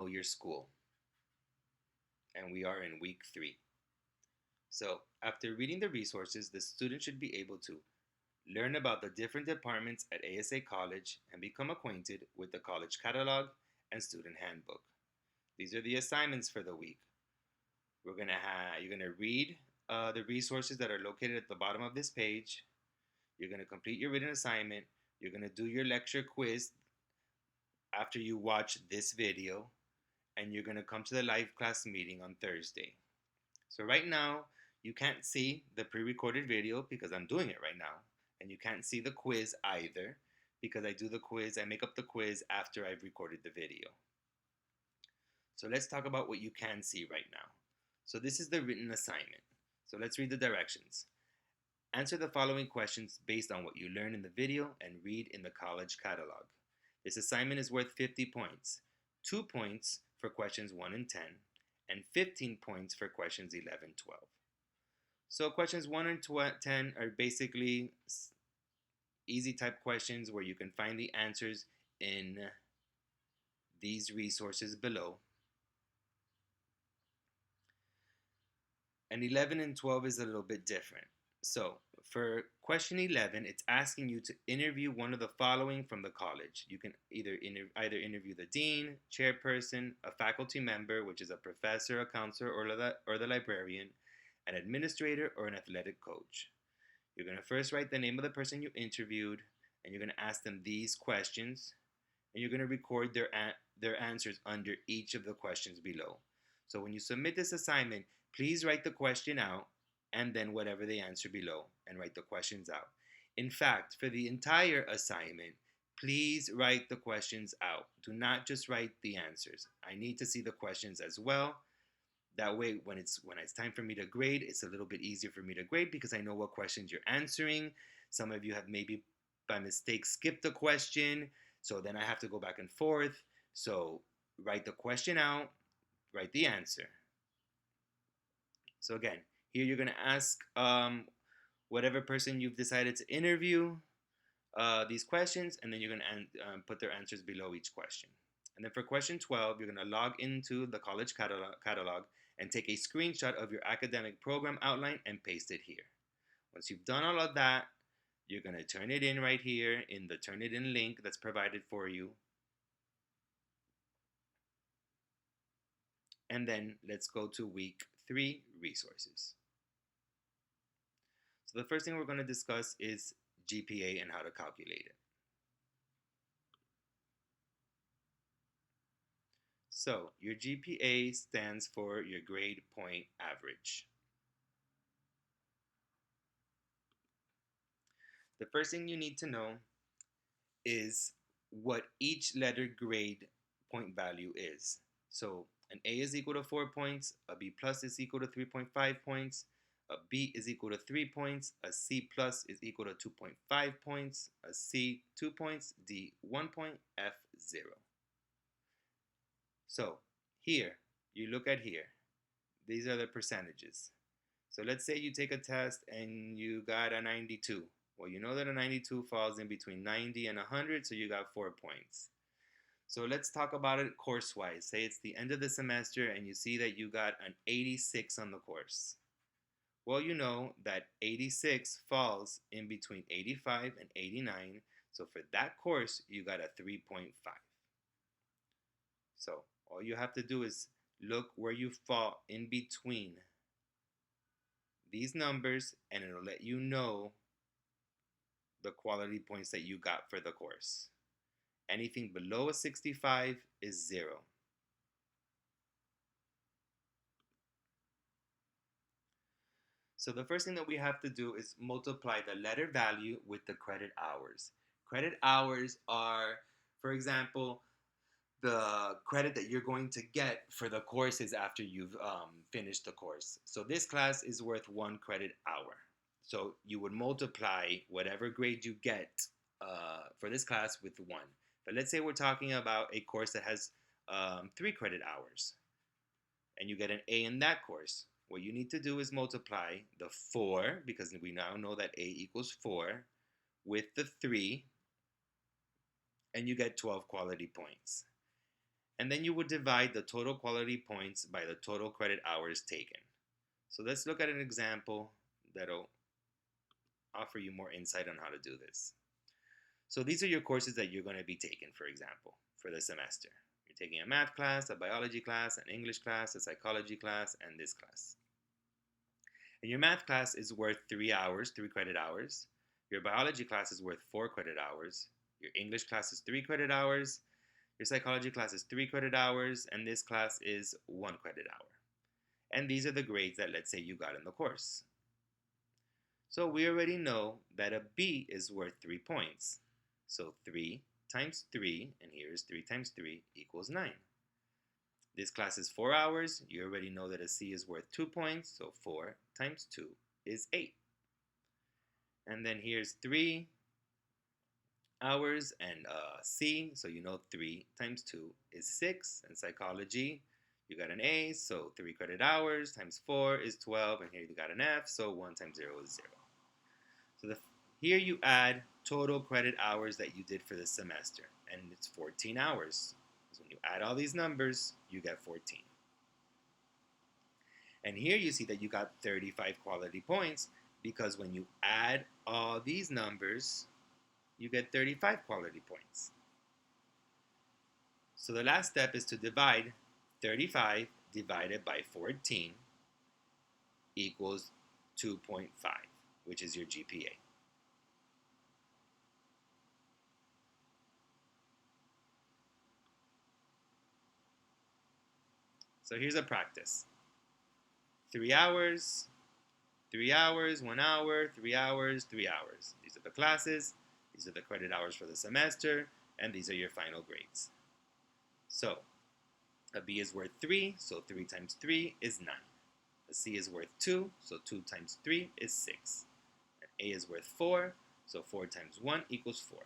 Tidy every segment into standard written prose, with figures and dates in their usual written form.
your school, and we are in week 3. So, after reading the resources, the student should be able to learn about the different departments at ASA College and become acquainted with the college catalog and student handbook. These are the assignments for the week. You're gonna read the resources that are located at the bottom of this page. You're gonna complete your written assignment. You're gonna do your lecture quiz after you watch this video, and you're gonna come to the live class meeting on Thursday. So right now, you can't see the pre-recorded video because I'm doing it right now, and you can't see the quiz either because I make up the quiz after I've recorded the video. So let's talk about what you can see right now. So this is the written assignment. So let's read the directions. Answer the following questions based on what you learn in the video and read in the college catalog. This assignment is worth 50 points, 2 points for questions 1 and 10, and 15 points for questions 11 and 12. So questions 1 and 10 are basically easy type questions where you can find the answers in these resources below. And 11 and 12 is a little bit different. So for question 11, it's asking you to interview one of the following from the college. You can either interview the dean, chairperson, a faculty member, which is a professor, a counselor, or the librarian, an administrator, or an athletic coach. You're going to first write the name of the person you interviewed, and you're going to ask them these questions, and you're going to record their answers under each of the questions below. So when you submit this assignment, please write the question out and then whatever they answer below and write the questions out. In fact, for the entire assignment, please write the questions out. Do not just write the answers. I need to see the questions as well. That way, when it's time for me to grade, it's a little bit easier for me to grade because I know what questions you're answering. Some of you have maybe by mistake skipped a question, so then I have to go back and forth. So write the question out, write the answer. So again, here you're going to ask whatever person you've decided to interview these questions, and then you're going to put their answers below each question. And then for question 12, you're going to log into the college catalog and take a screenshot of your academic program outline and paste it here. Once you've done all of that, you're going to turn it in right here in the Turn It In link that's provided for you. And then let's go to week 3 resources. So the first thing we're going to discuss is GPA and how to calculate it. So your GPA stands for your grade point average. The first thing you need to know is what each letter grade point value is. So an A is equal to 4 points, a B plus is equal to 3.5 points, a B is equal to 3 points, a C plus is equal to 2.5 points, a C 2 points, D 1 point, F 0. So here, you look at here, these are the percentages. So let's say you take a test and you got a 92. Well, you know that a 92 falls in between 90 and 100, so you got 4 points. So let's talk about it course-wise. Say it's the end of the semester and you see that you got an 86 on the course. Well, you know that 86 falls in between 85 and 89, so for that course, you got a 3.5. So all you have to do is look where you fall in between these numbers, and it'll let you know the quality points that you got for the course. Anything below a 65 is 0. So the first thing that we have to do is multiply the letter value with the credit hours. Credit hours are, for example, the credit that you're going to get for the courses after you've finished the course. So this class is worth 1 credit hour. So you would multiply whatever grade you get for this class with 1. But let's say we're talking about a course that has 3 credit hours, and you get an A in that course. What you need to do is multiply the 4, because we now know that A equals 4, with the 3, and you get 12 quality points. And then you would divide the total quality points by the total credit hours taken. So let's look at an example that'll offer you more insight on how to do this. So these are your courses that you're going to be taking, for example, for the semester. You're taking a math class, a biology class, an English class, a psychology class, and this class. And your math class is worth 3 hours, 3 credit hours. Your biology class is worth 4 credit hours. Your English class is 3 credit hours. Your psychology class is 3 credit hours, and this class is 1 credit hour. And these are the grades that, let's say, you got in the course. So we already know that a B is worth 3 points. So 3 times 3, and here is 3 times 3, equals 9. This class is 4 hours. You already know that a C is worth 2 points, so 4 times 2 is 8. And then here's 3 hours and C, so you know 3 times 2 is 6. And psychology, you got an A, so 3 credit hours times 4 is 12, and here you got an F, so 1 times 0 is 0. So here you add total credit hours that you did for the semester, and it's 14 hours. So when you add all these numbers, you get 14. And here you see that you got 35 quality points because when you add all these numbers, you get 35 quality points. So the last step is to divide 35 divided by 14 equals 2.5, which is your GPA. So here's a practice. 3 hours, 3 hours, 1 hour, 3 hours, 3 hours. These are the classes, these are the credit hours for the semester, and these are your final grades. So a B is worth 3, so 3 times 3 is 9. A C is worth 2, so 2 times 3 is 6. An A is worth 4, so 4 times 1 equals 4.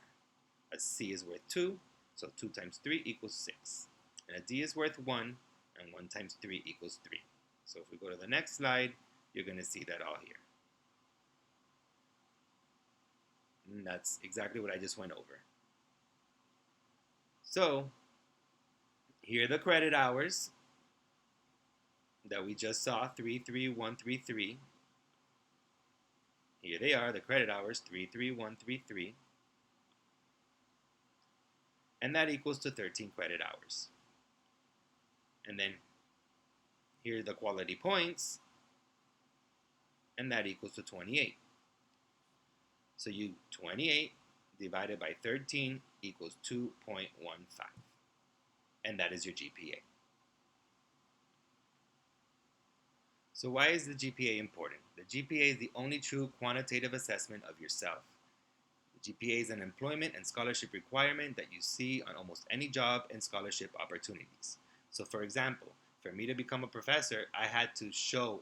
A C is worth 2, so 2 times 3 equals 6. And a D is worth 1, and 1 times 3 equals 3. So if we go to the next slide, you're going to see that all here. And that's exactly what I just went over. So here are the credit hours that we just saw, 33133. Here they are, the credit hours, 33133. And that equals to 13 credit hours. And then here are the quality points, and that equals to 28. So 28 divided by 13 equals 2.15. And that is your GPA. So why is the GPA important? The GPA is the only true quantitative assessment of yourself. The GPA is an employment and scholarship requirement that you see on almost any job and scholarship opportunities. So for example, for me to become a professor, I had to show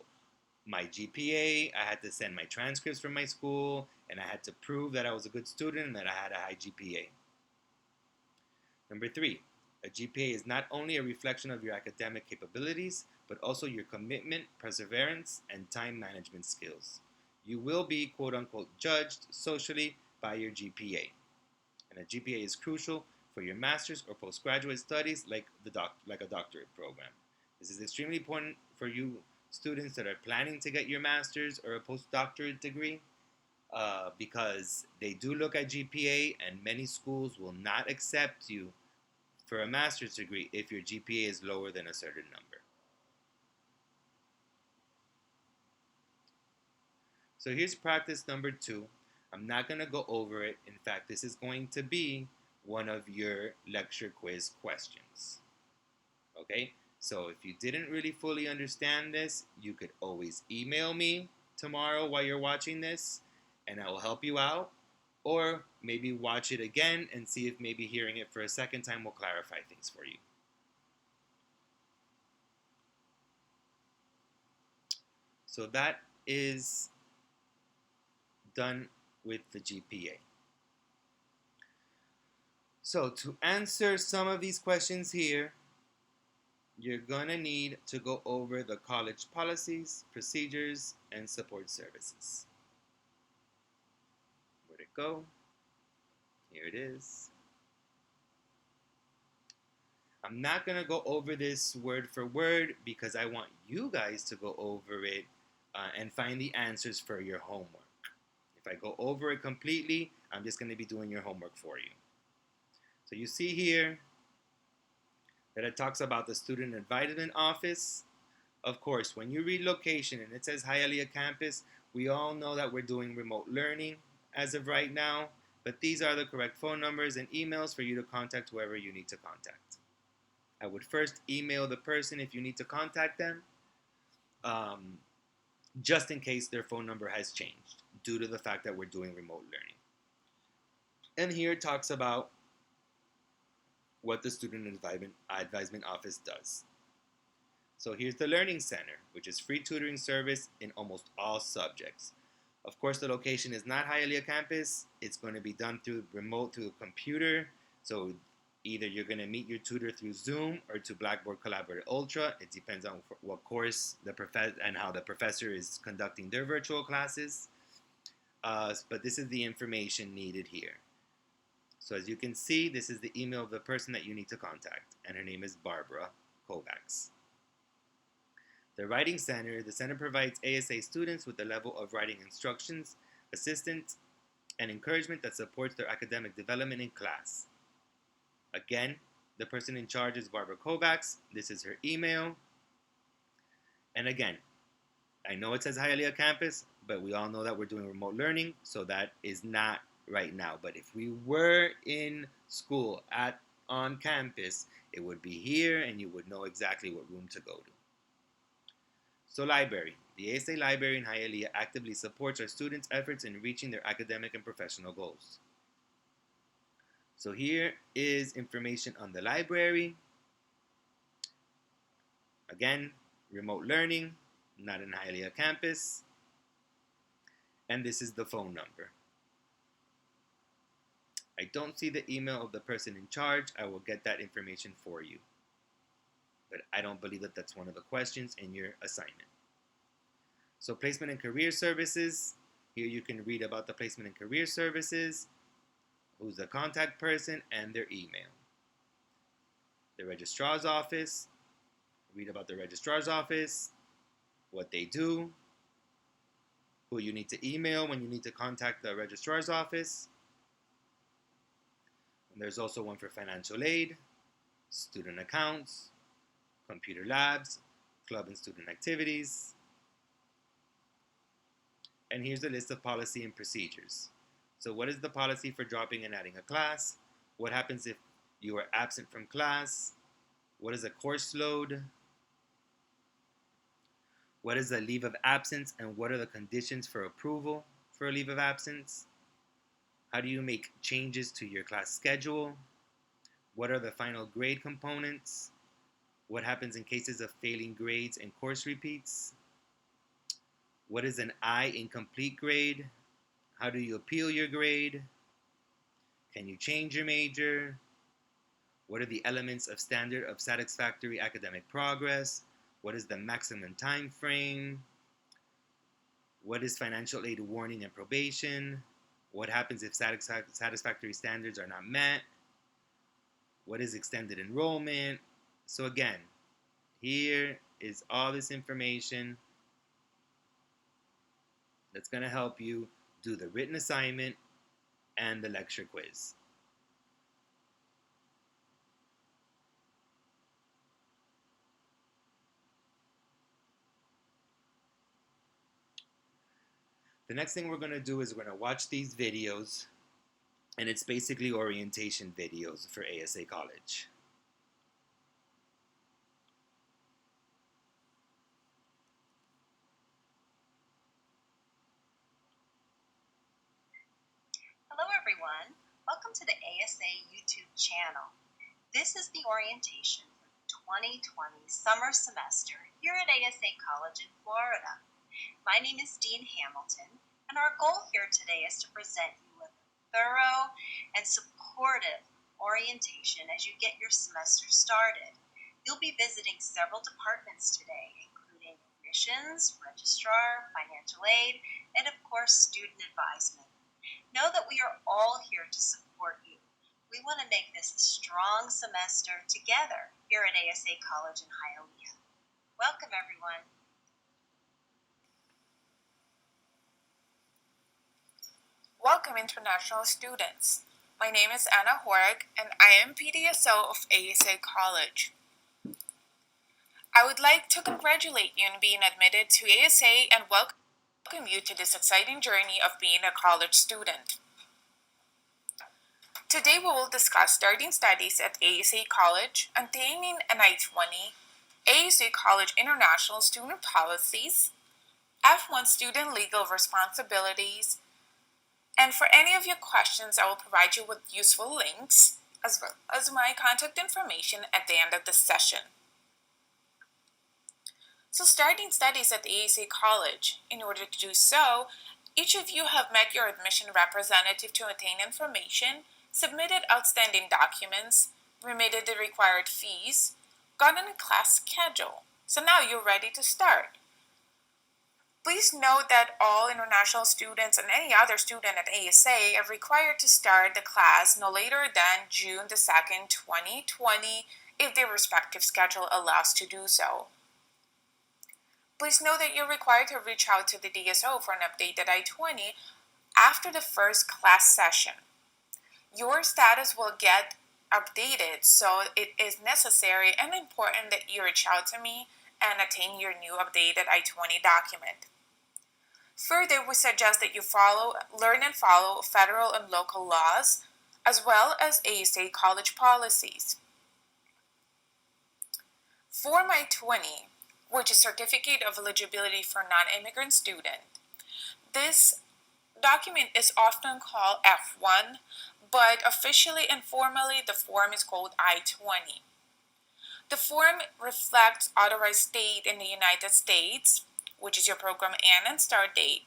my GPA, I had to send my transcripts from my school, and I had to prove that I was a good student and that I had a high GPA. Number 3, a GPA is not only a reflection of your academic capabilities, but also your commitment, perseverance, and time management skills. You will be, quote-unquote, judged socially by your GPA. And a GPA is crucial for your master's or postgraduate studies like a doctorate program. This is extremely important for you students that are planning to get your master's or a postdoctorate degree because they do look at GPA, and many schools will not accept you for a master's degree if your GPA is lower than a certain number. So here's practice number 2. I'm not going to go over it. In fact, this is going to be one of your lecture quiz questions. Okay? So if you didn't really fully understand this, you could always email me tomorrow while you're watching this, and I will help you out. Or maybe watch it again and see if maybe hearing it for a second time will clarify things for you. So that is done with the GPA. So to answer some of these questions here, you're going to need to go over the college policies, procedures, and support services. Where'd it go? Here it is. I'm not going to go over this word for word because I want you guys to go over it and find the answers for your homework. If I go over it completely, I'm just going to be doing your homework for you. So you see here that it talks about the Student Advisement Office. Of course, when you read location and it says Hialeah campus, we all know that we're doing remote learning as of right now, but these are the correct phone numbers and emails for you to contact whoever you need to contact. I would first email the person if you need to contact them, um, just in case their phone number has changed due to the fact that we're doing remote learning. And here it talks about what the Student Advisement Office does. So here's the Learning Center, which is free tutoring service in almost all subjects. Of course, the location is not Hialeah campus. It's going to be done through remote through a computer. So either you're going to meet your tutor through Zoom or to Blackboard Collaborate Ultra. It depends on what course and how the professor is conducting their virtual classes. But this is the information needed here. So as you can see, this is the email of the person that you need to contact, and her name is Barbara Kovacs. The Writing Center, the center provides ASA students with the level of writing instructions, assistance, and encouragement that supports their academic development in class. Again, the person in charge is Barbara Kovacs. This is her email. And again, I know it says Hialeah campus, but we all know that we're doing remote learning, so that is not right now. But if we were in school on campus, it would be here and you would know exactly what room to go to. So library. The ASA Library in Hialeah actively supports our students' efforts in reaching their academic and professional goals. So here is information on the library. Again, remote learning, not in Hialeah campus. And this is the phone number. I don't see the email of the person in charge. I will get that information for you. But I don't believe that that's one of the questions in your assignment. So placement and career services. Here you can read about the placement and career services, who's the contact person, and their email. The registrar's office. Read about the registrar's office, what they do, who you need to email when you need to contact the registrar's office. And there's also one for financial aid, student accounts, computer labs, club and student activities. And here's a list of policy and procedures. So what is the policy for dropping and adding a class? What happens if you are absent from class? What is a course load? What is a leave of absence and what are the conditions for approval for a leave of absence? How do you make changes to your class schedule? What are the final grade components? What happens in cases of failing grades and course repeats? What is an I incomplete grade? How do you appeal your grade? Can you change your major? What are the elements of standard of satisfactory academic progress? What is the maximum time frame? What is financial aid warning and probation? What happens if satisfactory standards are not met? What is extended enrollment? So again, here is all this information that's going to help you do the written assignment and the lecture quiz. The next thing we're going to do is we're going to watch these videos, and it's basically orientation videos for ASA College. Hello everyone, welcome to the ASA YouTube channel. This is the orientation for the 2020 summer semester here at ASA College in Florida. My name is Dean Hamilton, and our goal here today is to present you with a thorough and supportive orientation as you get your semester started. You'll be visiting several departments today, including admissions, registrar, financial aid, and of course student advisement. Know that we are all here to support you. We want to make this a strong semester together here at ASA College in Hialeah. Welcome, everyone. Welcome, international students. My name is Anna Horg, and I am PDSO of ASA College. I would like to congratulate you on being admitted to ASA and welcome you to this exciting journey of being a college student. Today we will discuss starting studies at ASA College, attaining an I-20, ASA College International Student Policies, F1 Student Legal Responsibilities, and for any of your questions, I will provide you with useful links as well as my contact information at the end of the session. So starting studies at the ASA College. In order to do so, each of you have met your admission representative to obtain information, submitted outstanding documents, remitted the required fees, gotten a class schedule. So now you're ready to start. Please note that all international students and any other student at ASA are required to start the class no later than June the 2nd, 2020, if their respective schedule allows to do so. Please note that you're required to reach out to the DSO for an updated I-20 after the first class session. Your status will get updated, so it is necessary and important that you reach out to me and attain your new updated I-20 document. Further, we suggest that you learn and follow federal and local laws, as well as ASA college policies. Form I-20, which is Certificate of Eligibility for Non-Immigrant Student. This document is often called F1, but officially and formally the form is called I-20. The form reflects authorized date in the United States, which is your program and start date.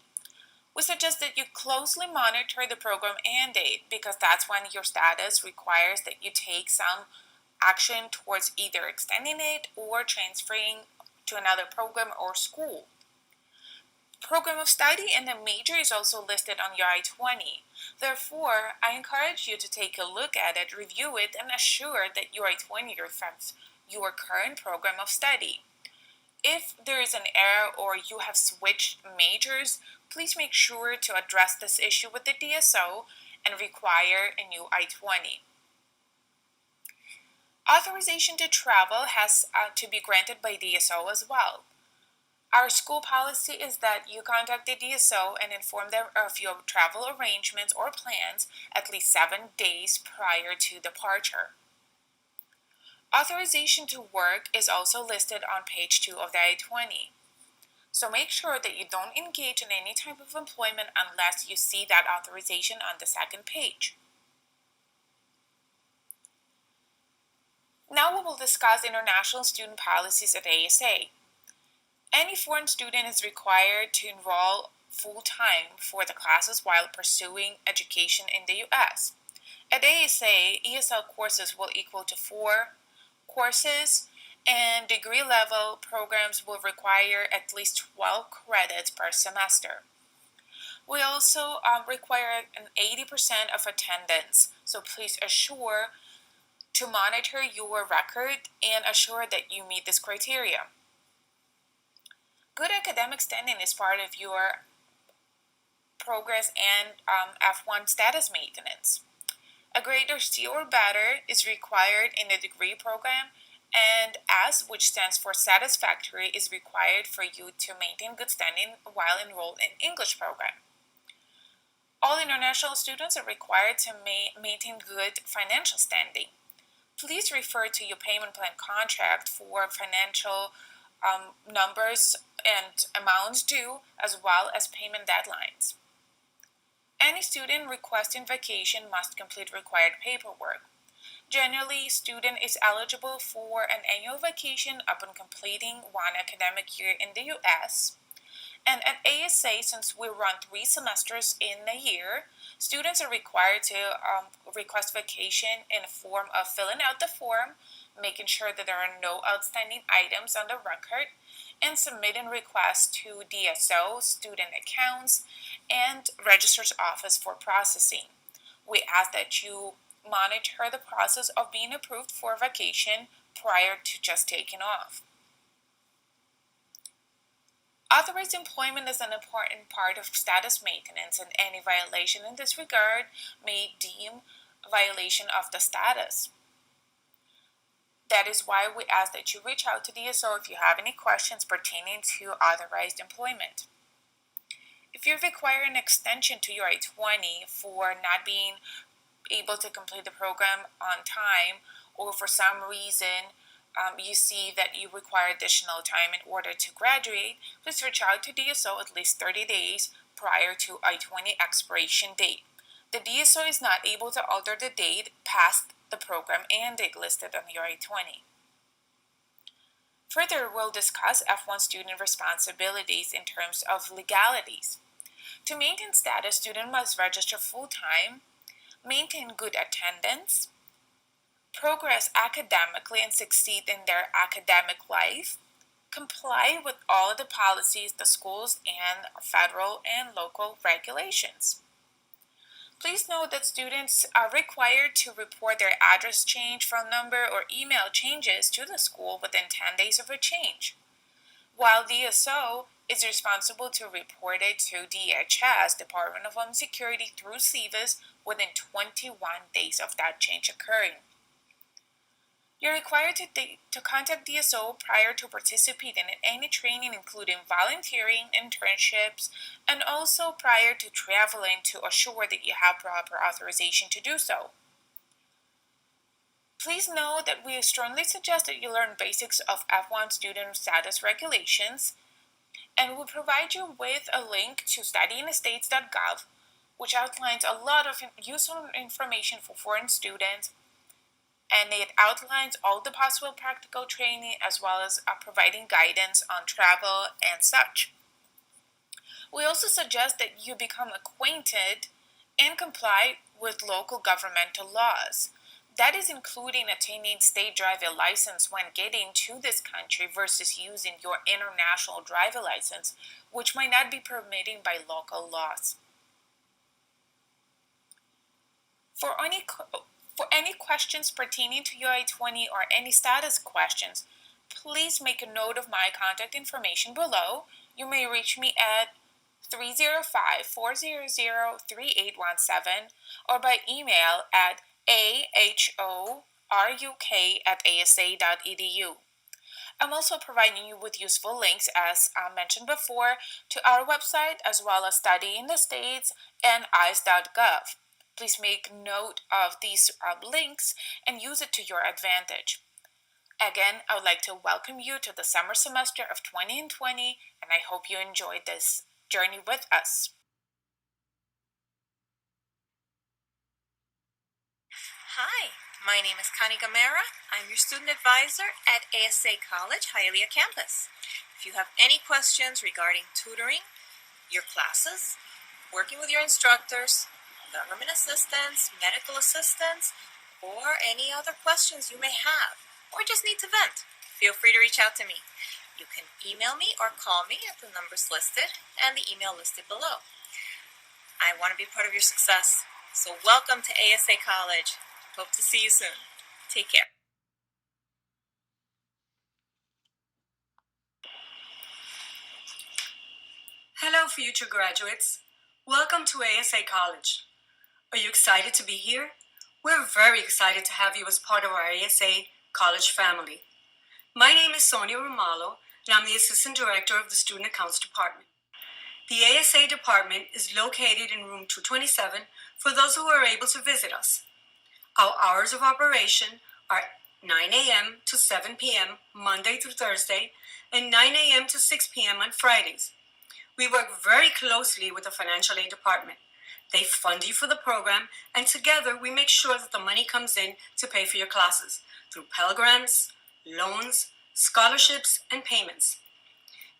We suggest that you closely monitor the program and date because that's when your status requires that you take some action towards either extending it or transferring to another program or school. Program of study and the major is also listed on your I-20. Therefore, I encourage you to take a look at it, review it, and assure that your I-20 reflects your current program of study. If there is an error or you have switched majors, please make sure to address this issue with the DSO and require a new I-20. Authorization to travel has to be granted by DSO as well. Our school policy is that you contact the DSO and inform them of your travel arrangements or plans at least 7 days prior to departure. Authorization to work is also listed on page 2 of the I-20. So make sure that you don't engage in any type of employment unless you see that authorization on the second page. Now we will discuss international student policies at ASA. Any foreign student is required to enroll full-time for the classes while pursuing education in the U.S. At ASA, ESL courses will equal to 4 courses, and degree-level programs will require at least 12 credits per semester. We also require an 80% of attendance, so please assure to monitor your record and assure that you meet this criteria. Good academic standing is part of your progress and F1 status maintenance. A grade or C or better is required in the degree program, and S, which stands for satisfactory, is required for you to maintain good standing while enrolled in English program. All international students are required to maintain good financial standing. Please refer to your payment plan contract for financial numbers and amounts due, as well as payment deadlines. Any student requesting vacation must complete required paperwork. Generally, student is eligible for an annual vacation upon completing 1 academic year in the U.S. And at ASA, since we run 3 semesters in a year, students are required to request vacation in the form of filling out the form, making sure that there are no outstanding items on the record, and submitting requests to DSO, student accounts, and registrar's office for processing. We ask that you monitor the process of being approved for vacation prior to just taking off. Authorized employment is an important part of status maintenance, and any violation in this regard may deem a violation of the status. That is why we ask that you reach out to DSO if you have any questions pertaining to authorized employment. If you require an extension to your I-20 for not being able to complete the program on time, or for some reason you see that you require additional time in order to graduate, please reach out to DSO at least 30 days prior to I-20 expiration date. The DSO is not able to alter the date past the program and date listed on your I-20. Further, we'll discuss F1 student responsibilities in terms of legalities. To maintain status, students must register full-time, maintain good attendance, progress academically and succeed in their academic life, comply with all of the policies, the schools, and federal and local regulations. Please note that students are required to report their address change, phone number, or email changes to the school within 10 days of a change, while DSO is responsible to report it to DHS, Department of Homeland Security, through SEVIS within 21 days of that change occurring. You're required to contact DSO prior to participating in any training, including volunteering, internships, and also prior to traveling, to assure that you have proper authorization to do so. Please know that we strongly suggest that you learn basics of F1 student status regulations, and we'll provide you with a link to studyinthestates.gov, which outlines a lot of useful information for foreign students, and it outlines all the possible practical training as well as providing guidance on travel and such. We also suggest that you become acquainted and comply with local governmental laws. That is including attaining state driver license when getting to this country versus using your international driver license, which might not be permitted by local laws. For any questions pertaining to your I-20 or any status questions, please make a note of my contact information below. You may reach me at 305-400-3817 or by email at ahoruk@asa.edu. I'm also providing you with useful links, as I mentioned before, to our website as well as Study in the States and eyes.gov. Please make note of these links and use it to your advantage. Again, I would like to welcome you to the summer semester of 2020, and I hope you enjoyed this journey with us. Hi, my name is Connie Gamera. I'm your student advisor at ASA College, Hialeah campus. If you have any questions regarding tutoring, your classes, working with your instructors, government assistance, medical assistance, or any other questions you may have, or just need to vent, feel free to reach out to me. You can email me or call me at the numbers listed and the email listed below. I want to be part of your success, so welcome to ASA College. Hope to see you soon. Take care. Hello, future graduates. Welcome to ASA College. Are you excited to be here? We're very excited to have you as part of our ASA College family. My name is Sonia Romalo, and I'm the Assistant Director of the Student Accounts Department. The ASA department is located in room 227 for those who are able to visit us. Our hours of operation are 9 a.m. to 7 p.m. Monday through Thursday, and 9 a.m. to 6 p.m. on Fridays. We work very closely with the financial aid department. They fund you for the program, and together we make sure that the money comes in to pay for your classes through Pell Grants, loans, scholarships, and payments.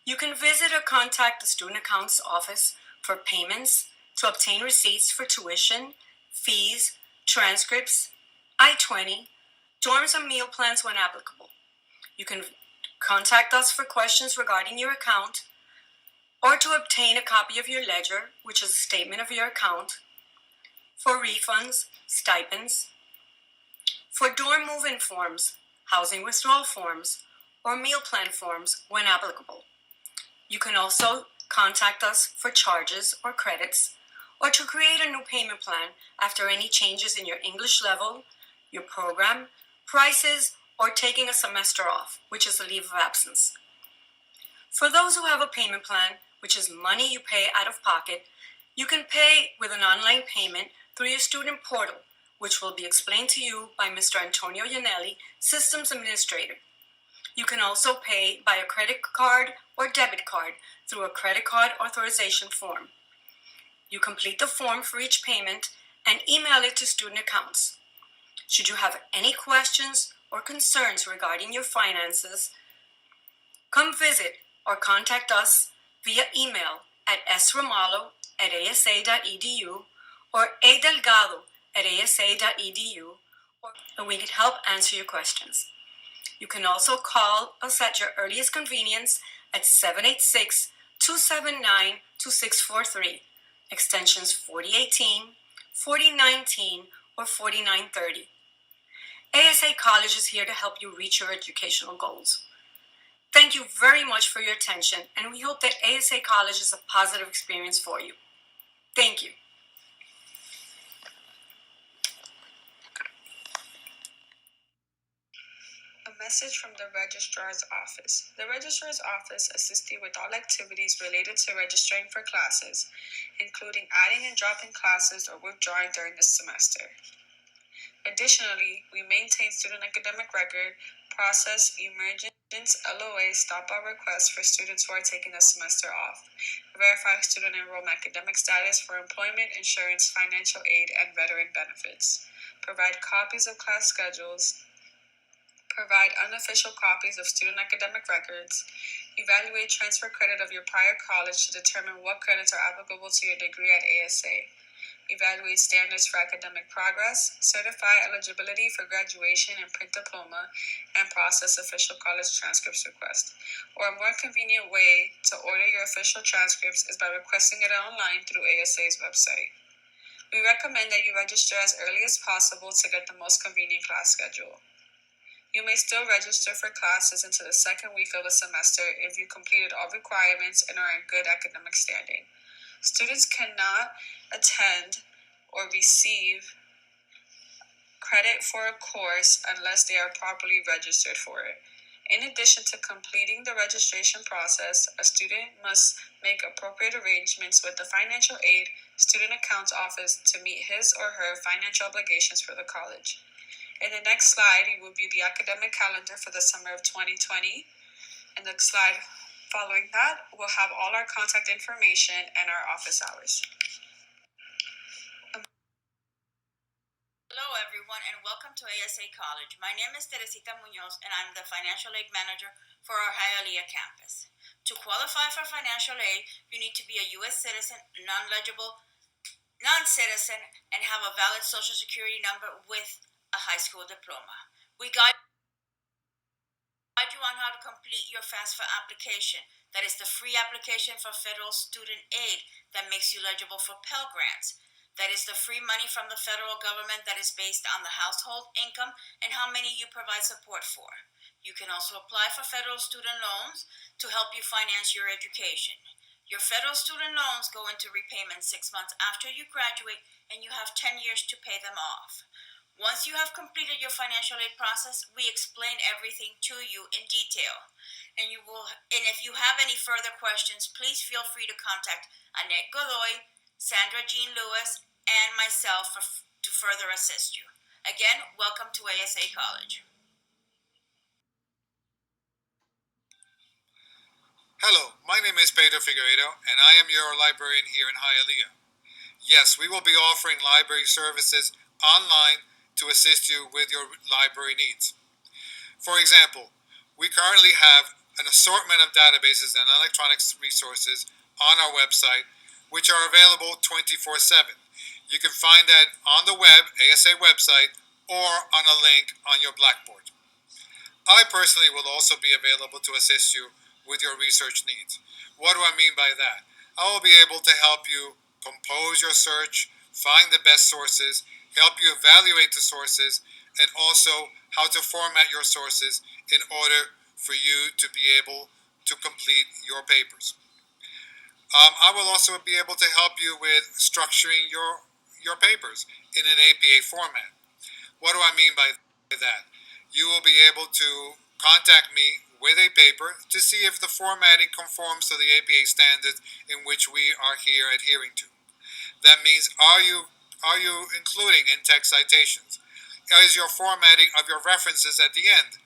You can visit or contact the Student Accounts Office for payments, to obtain receipts for tuition, fees, transcripts, I-20, dorms and meal plans when applicable. You can contact us for questions regarding your account, or to obtain a copy of your ledger, which is a statement of your account, for refunds, stipends, for dorm move-in forms, housing withdrawal forms, or meal plan forms when applicable. You can also contact us for charges or credits, or to create a new payment plan after any changes in your English level, your program, prices, or taking a semester off, which is a leave of absence. For those who have a payment plan, which is money you pay out of pocket, you can pay with an online payment through your student portal, which will be explained to you by Mr. Antonio Yanelli, Systems Administrator. You can also pay by a credit card or debit card through a credit card authorization form. You complete the form for each payment and email it to student accounts. Should you have any questions or concerns regarding your finances, come visit or contact us via email at sromalo@asa.edu or adelgado@asa.edu, and we can help answer your questions. You can also call us at your earliest convenience at 786-279-2643, extensions 4018, 4019, or 4930. ASA College is here to help you reach your educational goals. Thank you very much for your attention, and we hope that ASA College is a positive experience for you. Thank you. A message from the Registrar's Office. The Registrar's Office assists you with all activities related to registering for classes, including adding and dropping classes or withdrawing during the semester. Additionally, we maintain student academic record, process emergence LOA stop-out requests for students who are taking a semester off, verify student enrollment academic status for employment, insurance, financial aid, and veteran benefits, provide copies of class schedules, provide unofficial copies of student academic records, evaluate transfer credit of your prior college to determine what credits are applicable to your degree at ASA, evaluate standards for academic progress, certify eligibility for graduation and print diploma, and process official college transcripts request. Or a more convenient way to order your official transcripts is by requesting it online through ASA's website. We recommend that you register as early as possible to get the most convenient class schedule. You may still register for classes into the second week of a semester if you completed all requirements and are in good academic standing. Students cannot attend or receive credit for a course unless they are properly registered for it. In addition to completing the registration process, a student must make appropriate arrangements with the Financial Aid Student Accounts Office to meet his or her financial obligations for the college. In the next slide, it will be the academic calendar for the summer of 2020. And the slide following that will have all our contact information and our office hours. Hello everyone and welcome to ASA College. My name is Teresita Munoz and I'm the Financial Aid Manager for our Hialeah campus. To qualify for financial aid, you need to be a U.S. citizen, non-citizen, and have a valid Social Security number with a high school diploma. We guide you on how to complete your FAFSA application. That is the free application for federal student aid that makes you eligible for Pell Grants. That is the free money from the federal government that is based on the household income and how many you provide support for. You can also apply for federal student loans to help you finance your education. Your federal student loans go into repayment 6 months after you graduate, and you have 10 years to pay them off. Once you have completed your financial aid process, we explain everything to you in detail. And if you have any further questions, please feel free to contact Annette Godoy, Sandra Jean Lewis, and myself to further assist you. Again, welcome to ASA College. Hello, my name is Pedro Figueiredo, and I am your librarian here in Hialeah. Yes, we will be offering library services online to assist you with your library needs. For example, we currently have an assortment of databases and electronic resources on our website, which are available 24/7. You can find that on the web, ASA website, or on a link on your Blackboard. I personally will also be available to assist you with your research needs. What do I mean by that? I will be able to help you compose your search, find the best sources, help you evaluate the sources, and also how to format your sources in order for you to be able to complete your papers. I will also be able to help you with structuring your papers in an APA format. What do I mean by that? You will be able to contact me with a paper to see if the formatting conforms to the APA standards in which we are here adhering to. That means, are you including in-text citations? Is your formatting of your references at the end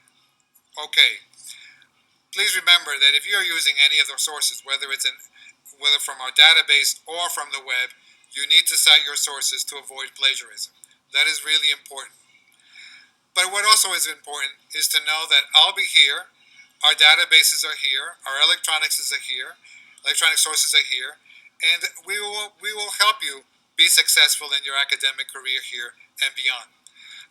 okay? Please remember that if you are using any of the sources, whether from our database or from the web, you need to cite your sources to avoid plagiarism. That is really important. But what also is important is to know that I'll be here, our databases are here, our electronic sources are here, and we will help you be successful in your academic career here and beyond.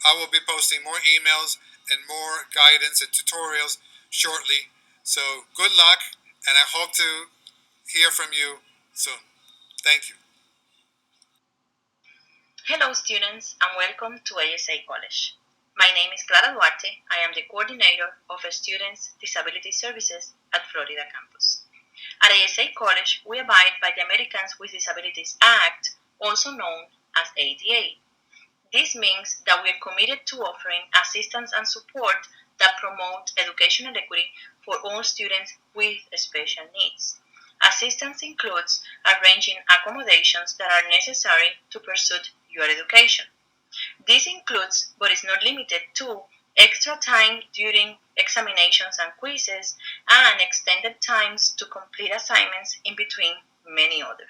I will be posting more emails and more guidance and tutorials shortly. So good luck, and I hope to hear from you soon. Thank you. Hello students and welcome to ASA College. My name is Clara Duarte. I am the coordinator of Students Disability Services at Florida campus. At ASA College, we abide by the Americans with Disabilities Act, also known as ADA. This means that we are committed to offering assistance and support that promote educational equity for all students with special needs. Assistance includes arranging accommodations that are necessary to pursue your education. This includes, but is not limited to, extra time during examinations and quizzes, and extended times to complete assignments in between many others.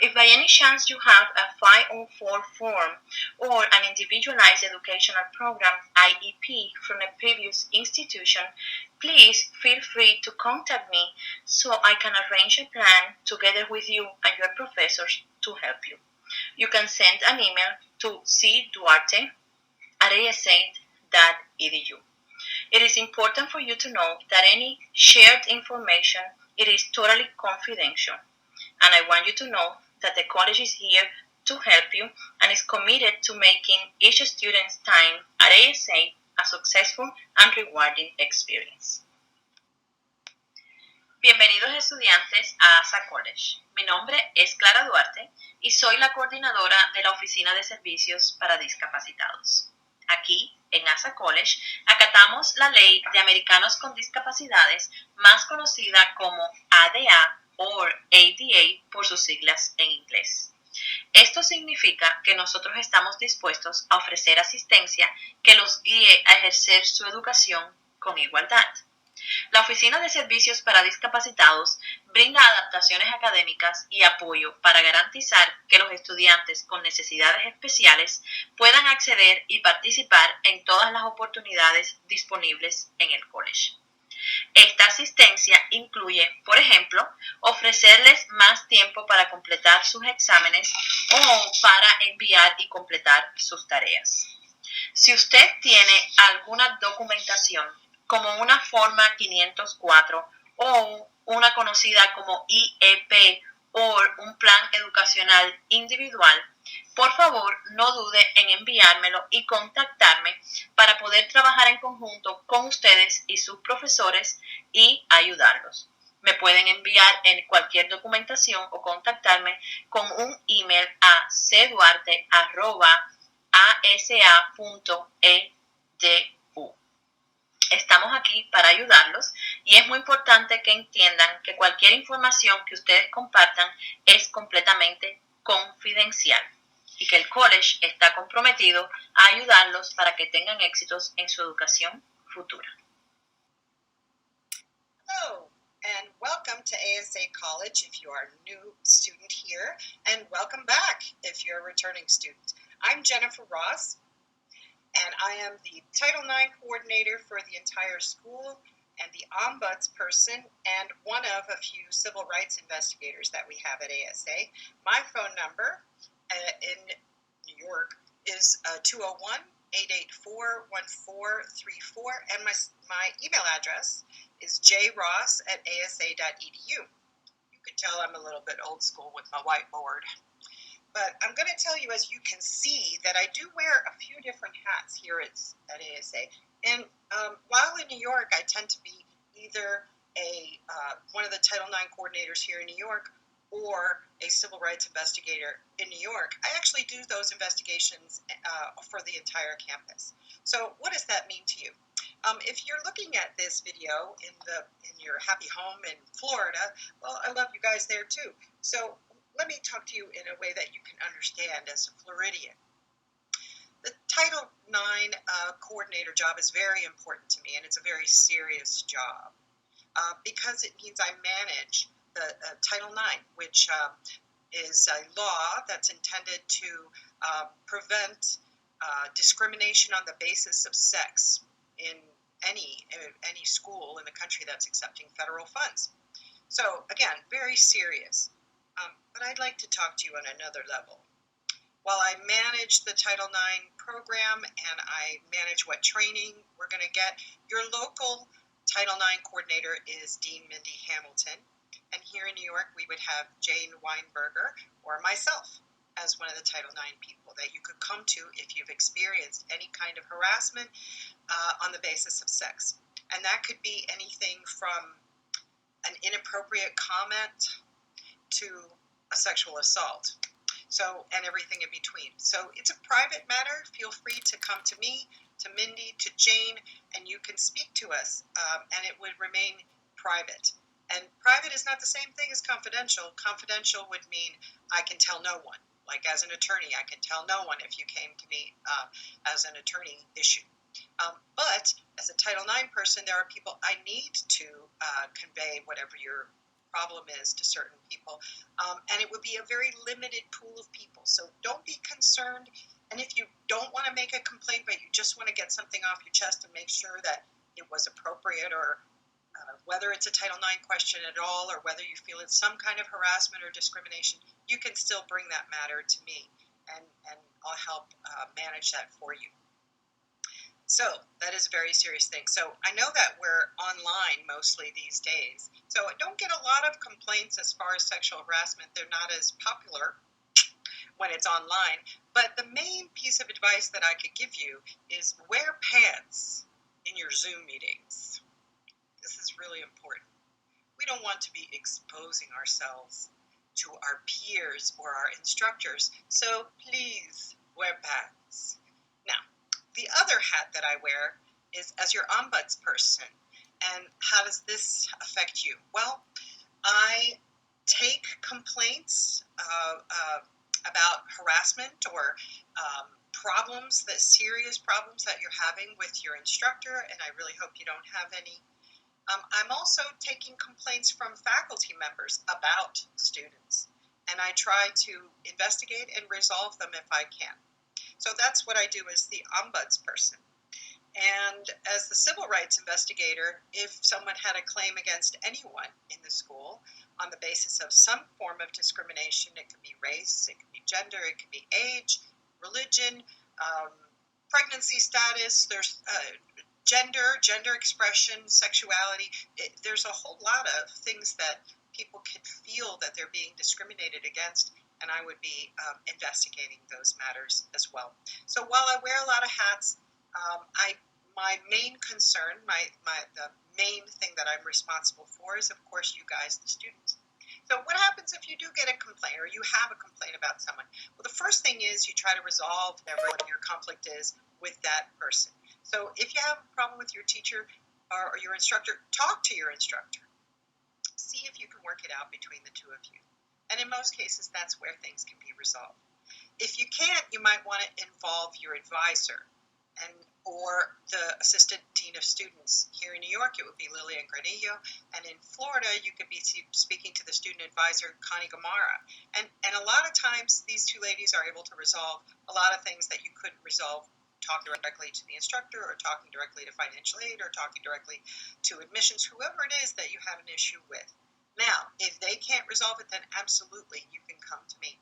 If by any chance you have a 504 form or an individualized educational program IEP from a previous institution, please feel free to contact me so I can arrange a plan together with you and your professors to help you. You can send an email to cduarte@asa.edu. It is important for you to know that any shared information it is totally confidential, and I want you to know that the college is here to help you and is committed to making each student's time at ASA a successful and rewarding experience. Bienvenidos estudiantes a ASA College. Mi nombre es Clara Duarte y soy la coordinadora de la Oficina de Servicios para Discapacitados. Aquí, en ASA College, acatamos la Ley de Americanos con Discapacidades, más conocida como ADA o ADA por sus siglas en inglés. Esto significa que nosotros estamos dispuestos a ofrecer asistencia que los guíe a ejercer su educación con igualdad. La Oficina de Servicios para Discapacitados brinda adaptaciones académicas y apoyo para garantizar que los estudiantes con necesidades especiales puedan acceder y participar en todas las oportunidades disponibles en el college. Esta asistencia incluye, por ejemplo, ofrecerles más tiempo para completar sus exámenes o para enviar y completar sus tareas. Si usted tiene alguna documentación como una forma 504 o una conocida como IEP o un plan educacional individual, por favor no dude en enviármelo y contactarme para poder trabajar en conjunto con ustedes y sus profesores y ayudarlos. Me pueden enviar en cualquier documentación o contactarme con un email a cduarte@asa.edu. Estamos aquí para ayudarlos y es muy importante que entiendan que cualquier información que ustedes compartan es completamente confidencial y que el college está comprometido a ayudarlos para que tengan éxitos en su educación futura. Hello, and welcome to ASA College if you are a new student here, and welcome back if you're a returning student. I'm Jennifer Ross, and I am the Title IX coordinator for the entire school and the ombudsperson and one of a few civil rights investigators that we have at ASA. My phone number in New York is 201-884-1434, and my email address is jross@asa.edu. You could tell I'm a little bit old school with my whiteboard. But I'm going to tell you, as you can see, that I do wear a few different hats here at ASA. And while in New York, I tend to be either one of the Title IX coordinators here in New York or a civil rights investigator in New York. I actually do those investigations for the entire campus. So what does that mean to you? If you're looking at this video in your happy home in Florida, well, I love you guys there too. So let me talk to you in a way that you can understand as a Floridian. The Title IX coordinator job is very important to me, and it's a very serious job because it means I manage the Title IX, which is a law that's intended to prevent discrimination on the basis of sex in any school in the country that's accepting federal funds. So again, very serious. But I'd like to talk to you on another level. While I manage the Title IX program and I manage what training we're going to get, your local Title IX coordinator is Dean Mindy Hamilton. And here in New York, we would have Jane Weinberger or myself as one of the Title IX people that you could come to if you've experienced any kind of harassment on the basis of sex. And that could be anything from an inappropriate comment to a sexual assault. So, and everything in between. So it's a private matter. Feel free to come to me, to Mindy, to Jane, and you can speak to us, and it would remain private. And private is not the same thing as confidential. Confidential would mean I can tell no one. Like as an attorney, I can tell no one if you came to me as an attorney issue. But as a Title IX person, there are people I need to convey whatever your problem is to certain people, and it would be a very limited pool of people. So don't be concerned, and if you don't want to make a complaint but you just want to get something off your chest and make sure that it was appropriate, or whether it's a Title IX question at all, or whether you feel it's some kind of harassment or discrimination, you can still bring that matter to me, and I'll help manage that for you. So that is a very serious thing. So I know that we're online mostly these days. So I don't get a lot of complaints as far as sexual harassment. They're not as popular when it's online. But the main piece of advice that I could give you is wear pants in your Zoom meetings. This is really important. We don't want to be exposing ourselves to our peers or our instructors. So please wear pants. Now, the other hat that I wear is as your ombudsperson. And how does this affect you? Well, I take complaints about harassment or problems, serious problems that you're having with your instructor, and I really hope you don't have any. I'm also taking complaints from faculty members about students, and I try to investigate and resolve them if I can. So that's what I do as the ombudsperson. And as the civil rights investigator, if someone had a claim against anyone in the school on the basis of some form of discrimination, it could be race, it could be gender, it could be age, religion, pregnancy status, there's gender expression, sexuality. There's a whole lot of things that people could feel that they're being discriminated against, and I would be investigating those matters as well. So while I wear a lot of hats, my main concern, the main thing that I'm responsible for is, of course, you guys, the students. So what happens if you do get a complaint or you have a complaint about someone? Well, the first thing is you try to resolve whatever your conflict is with that person. So if you have a problem with your teacher or your instructor, talk to your instructor. See if you can work it out between the two of you. And in most cases, that's where things can be resolved. If you can't, you might want to involve your advisor or the assistant dean of students. Here in New York, it would be Lillian Granillo, and in Florida, you could be speaking to the student advisor, Connie Gamara. And a lot of times, these two ladies are able to resolve a lot of things that you couldn't resolve talking directly to the instructor, or talking directly to financial aid, or talking directly to admissions, whoever it is that you have an issue with. Now, if they can't resolve it, then absolutely you can come to me.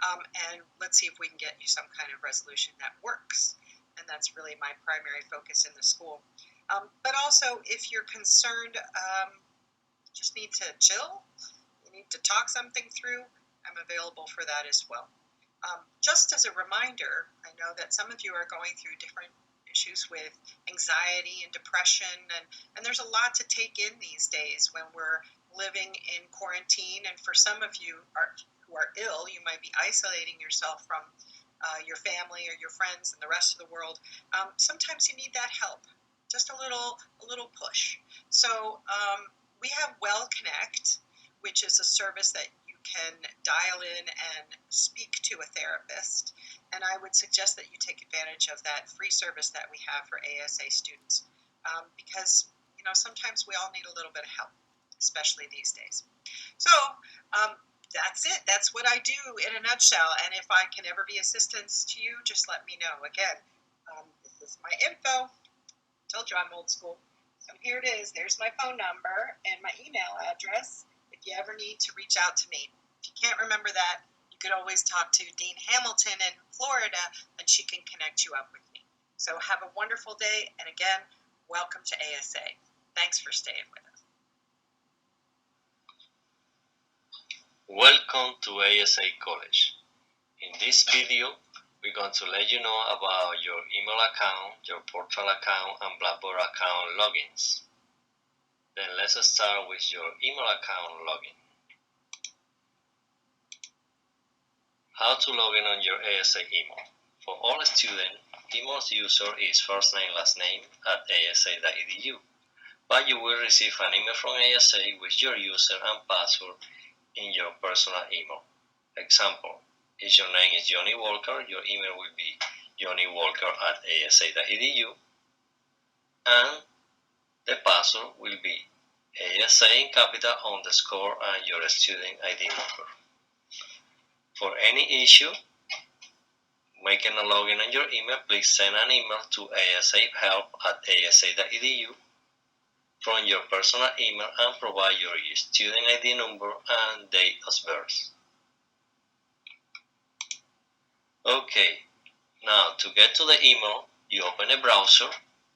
And let's see if we can get you some kind of resolution that works. And that's really my primary focus in the school. But also, if you're concerned, just need to chill, you need to talk something through, I'm available for that as well. Just as a reminder, I know that some of you are going through different issues with anxiety and depression, and there's a lot to take in these days when we're living in quarantine. And for some of you who are ill, you might be isolating yourself from your family or your friends and the rest of the world. Sometimes you need that help, just a little push. So we have Well Connect, which is a service that you can dial in and speak to a therapist. And I would suggest that you take advantage of that free service that we have for ASA students, because sometimes we all need a little bit of help, especially these days. So that's it. That's what I do in a nutshell. And if I can ever be assistance to you, just let me know. Again, this is my info. Told you I'm old school. So here it is. There's my phone number and my email address if you ever need to reach out to me. If you can't remember that, you could always talk to Dean Hamilton in Florida, and she can connect you up with me. So have a wonderful day. And again, welcome to ASA. Thanks for staying with us. Welcome to ASA College. In this video, we're going to let you know about your email account, your portal account, and Blackboard account logins. Then let's start with your email account login. How to log in on your ASA email. For all students, email user is first name, last name at asa.edu. But you will receive an email from ASA with your user and password in your personal email. Example, if your name is Johnny Walker, your email will be johnnywalker@asa.edu, and the password will be ASA in capital _ and your student ID number. For any issue making a login on your email, please send an email to asahelp@asa.edu from your personal email and provide your student ID number and date of birth. Okay, now to get to the email, you open a browser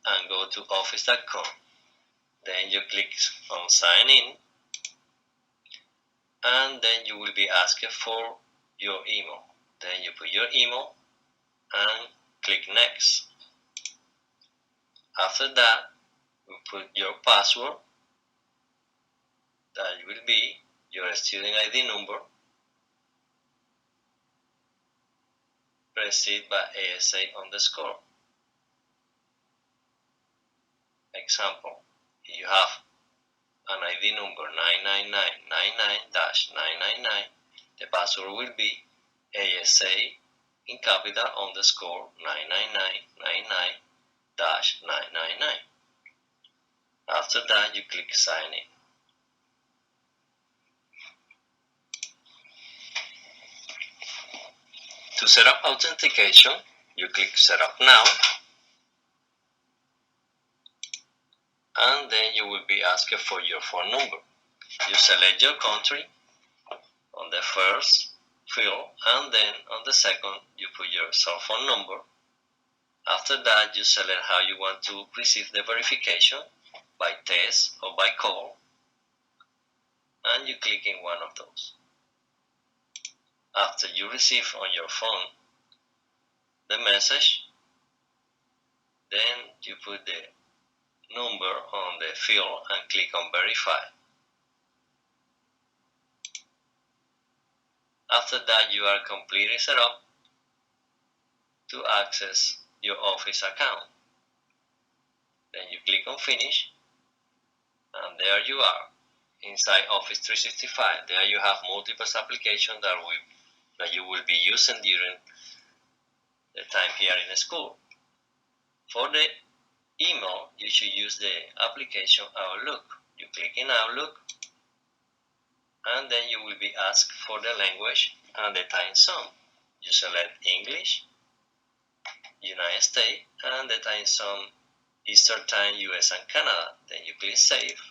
and go to office.com. Then you click on sign in, and then you will be asked for your email. Then you put your email and click next. After that, you put your password, that will be your student ID number, preceded by ASA_. Example, if you have an ID number 99999-999, the password will be ASA in capital _99999-999. After that, you click sign in. To set up authentication, you click set up now, and then you will be asked for your phone number. You select your country on the first field, and then on the second you put your cell phone number. After that, you select how you want to receive the verification, by text or by call, and you click in one of those. After you receive on your phone the message, then you put the number on the field and click on verify. After that, you are completely set up to access your Office account. Then you click on finish, and there you are inside Office 365. There you have multiple applications that you will be using during the time here in school. For the email, you should use the application Outlook. You click in Outlook, and then you will be asked for the language and the time zone. You select English, United States, and the time zone Eastern Time, US and Canada. Then you click Save,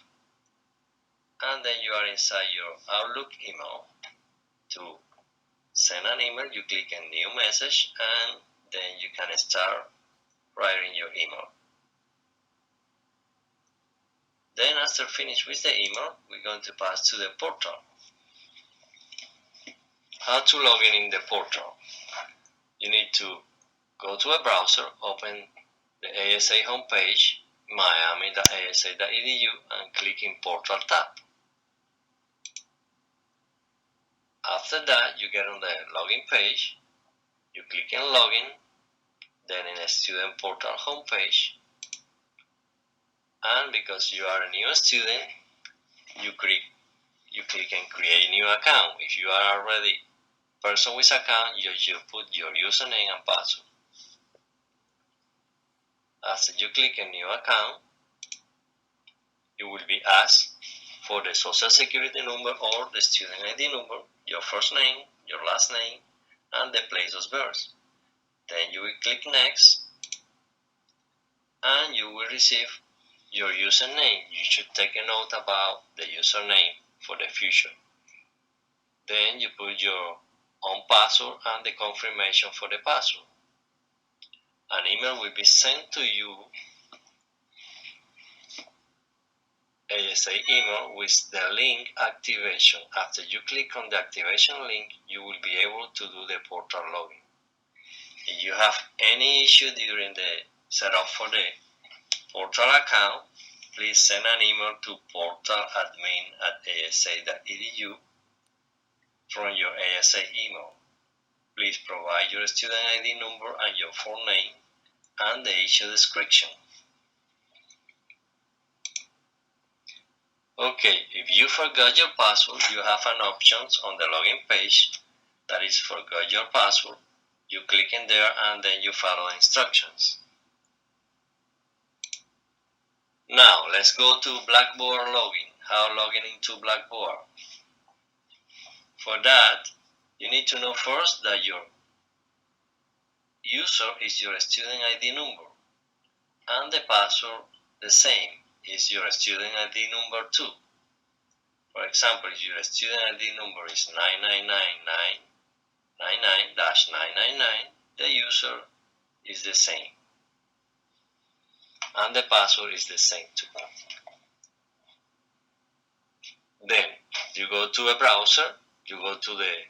and then you are inside your Outlook email. To send an email, you click on New Message, and then you can start writing your email. Then after finish with the email, we're going to pass to the portal. How to log in the portal. You need to go to a browser, open the ASA homepage, miami.asa.edu, and click in Portal tab. After that, you get on the login page, you click in Login, then in a Student Portal homepage, and because you are a new student, you click and create new account. If you are already a person with account, you put your username and password. After you click a new account, you will be asked for the social security number or the student ID number, your first name, your last name, and the place of birth. Then you will click next, and you will receive your username. You should take a note about the username for the future. Then you put your own password and the confirmation for the password. An email will be sent to you, ASA email, with the link activation. After you click on the activation link, you will be able to do the portal login. If you have any issue during the setup for the portal account, please send an email to portaladmin@asa.edu from your ASA email. Please provide your student ID number and your full name and the issue description. Okay, if you forgot your password, you have an option on the login page that is forgot your password. You click in there and then you follow the instructions. Now let's go to Blackboard login. How logging into Blackboard? For that, you need to know first that your user is your student ID number and the password the same is your student ID number too. For example, if your student ID number is 9999999-999, the user is the same and the password is the same too. Then you go to a browser, you go to the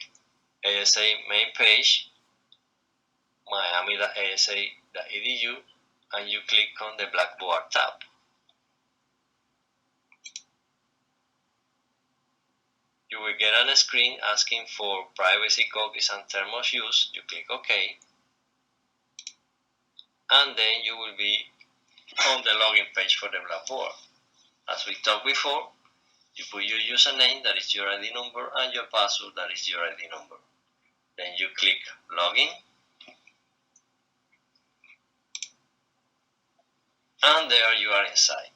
ASA main page, miami.asa.edu, and you click on the Blackboard tab. You will get on a screen asking for privacy cookies and terms of use. You click OK, and then you will be on the login page for the Blackboard. As we talked before, you put your username, that is your ID number, and your password, that is your ID number. Then you click Login, and there you are inside.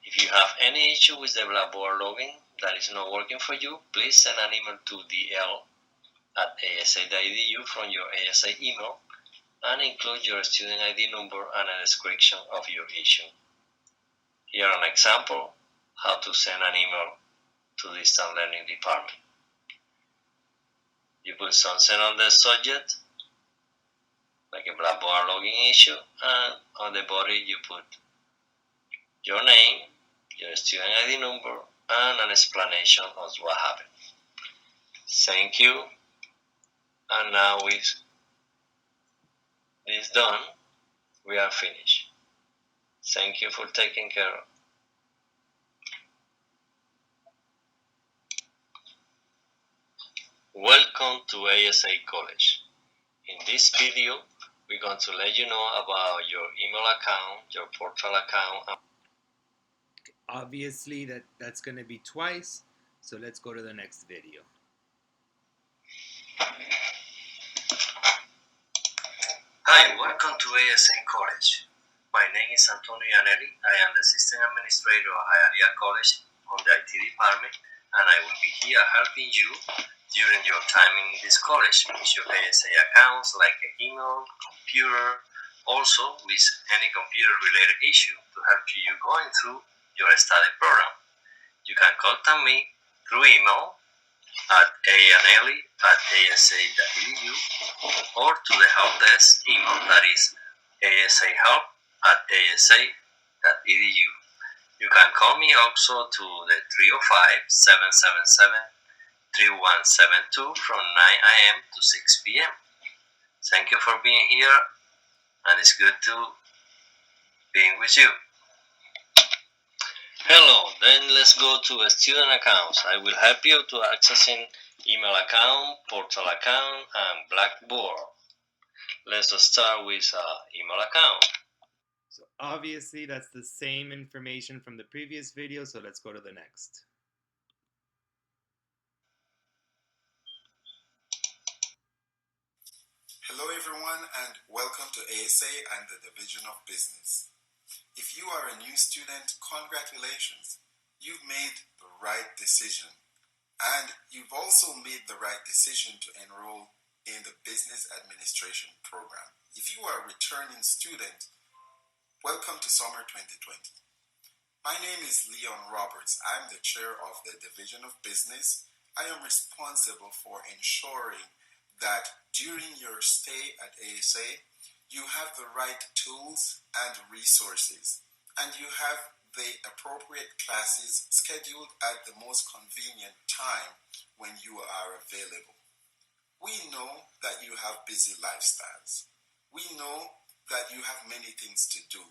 If you have any issue with the Blackboard login that is not working for you, please send an email to dl@asa.edu from your ASA email and include your student ID number and a description of your issue. Here an example how to send an email to distance learning department. You put something on the subject, like a Blackboard login issue, and on the body you put your name, your student ID number, and an explanation of what happened. Thank you, and now with this done, we are finished. Thank you for taking care. Welcome to ASA College. In this video, we're going to let you know about your email account, your portal account. Obviously, that's going to be twice, so let's go to the next video. Hi, welcome to ASA College. My name is Antonio Yanelli. I am the Assistant Administrator at Hialeah College on the IT department, and I will be here helping you during your time in this college with your ASA accounts like an email, computer, also with any computer-related issue to help you going through your study program. You can contact me through email at anelli@asa.edu or to the help desk email that is asahelp@asa.edu. You can call me also to the 305-777 3172 from 9 a.m. to 6 p.m. Thank you for being here, and it's good to being with you. Hello, then let's go to student accounts. I will help you to accessing email account, portal account, and Blackboard. Let's start with email account. So obviously that's the same information from the previous video, so let's go to the next. Hello everyone and welcome to ASA and the Division of Business. If you are a new student, congratulations. You've made the right decision. And you've also made the right decision to enroll in the Business Administration program. If you are a returning student, welcome to Summer 2020. My name is Leon Roberts. I'm the chair of the Division of Business. I am responsible for ensuring that during your stay at ASA, you have the right tools and resources, and you have the appropriate classes scheduled at the most convenient time when you are available. We know that you have busy lifestyles. We know that you have many things to do,